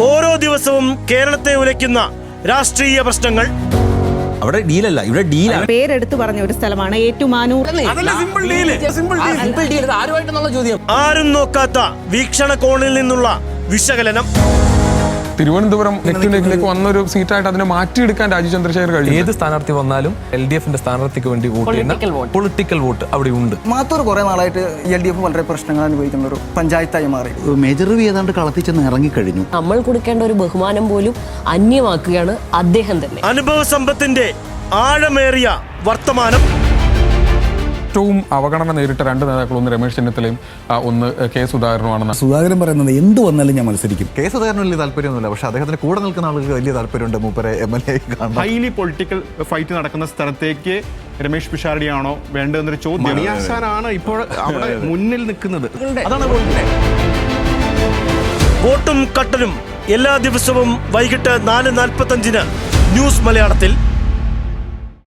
ഓരോ ദിവസവും കേരളത്തെ ഉലയ്ക്കുന്ന രാഷ്ട്രീയ പ്രശ്നങ്ങൾ. അവിടെ ഡീലല്ല, ഇവിടെ ഡീലാണ്. പേരെടുത്ത് പറഞ്ഞ ഒരു സ്ഥലമാണ് ഏറ്റുമാനൂർ. ആരും നോക്കാത്ത വീക്ഷണകോണിൽ നിന്നുള്ള വിശകലനം. തിരുവനന്തപുരം നെക്കിലേക്ക് വന്നൊരു സീറ്റായിട്ട് അതിനെ മാറ്റിയെടുക്കാൻ രാജീവ് ചന്ദ്രശേഖർ കഴിയും. ഏത് സ്ഥാനാർത്ഥി വന്നാലും LDFന്റെ സ്ഥാനാർത്ഥിക്ക് വേണ്ടി വോട്ട് ചെയ്യുന്ന പൊളിറ്റിക്കൽ വോട്ട് അവിടെ ഉണ്ട്. മാത്തൂർ കുറെ നാളായിട്ട് LDF വളരെ പ്രശ്നങ്ങൾ അനുഭവിക്കുന്ന ഒരു പഞ്ചായത്തായി മാറി. മേജർ രവി ഏതാണ്ട് കളത്തിച്ചെന്ന് ഇറങ്ങിക്കഴിഞ്ഞു. നമ്മൾ കൊടുക്കേണ്ട ഒരു ബഹുമാനം പോലും അന്യമാക്കുകയാണ് അദ്ദേഹം തന്നെ. അനുഭവ സമ്പത്തിന്റെ ആഴമേറിയ വർത്തമാനം. ഏറ്റവും അവഗണന നേരിട്ട രണ്ട് നേതാക്കൾ, ഒന്ന് രമേശ് ചെന്നിത്തലയും ഒന്ന് കെ സുധാകരനുമാണെന്ന്. സുധാകരൻ പറയുന്നത് എന്ത് വന്നാലും ഞാൻ മത്സരിക്കും. കെ സുധാകരന് വലിയ താല്പര്യമൊന്നുമില്ല, പക്ഷെ അദ്ദേഹത്തിന് കൂടെ നിൽക്കുന്ന ആളുകൾക്ക് വലിയ താല്പര്യമുണ്ട് മൂപ്പരെ MLA കാണാൻ. ഹൈലി പൊളിറ്റിക്കൽ ഫൈറ്റ് നടക്കുന്ന സ്ഥലത്തേക്ക് രമേശ് പിഷാരടിയാണോ വേണ്ടതെന്നൊരു ചോദ്യം. മണിയാശാനാണ് ഇപ്പോൾ അവിടെ മുന്നിൽ നിൽക്കുന്നത്. അതാണ് വോട്ടും കട്ടലും എല്ലാ ദിവസവും വൈകിട്ട് 4:45 ന്യൂസ് മലയാളത്തിൽ.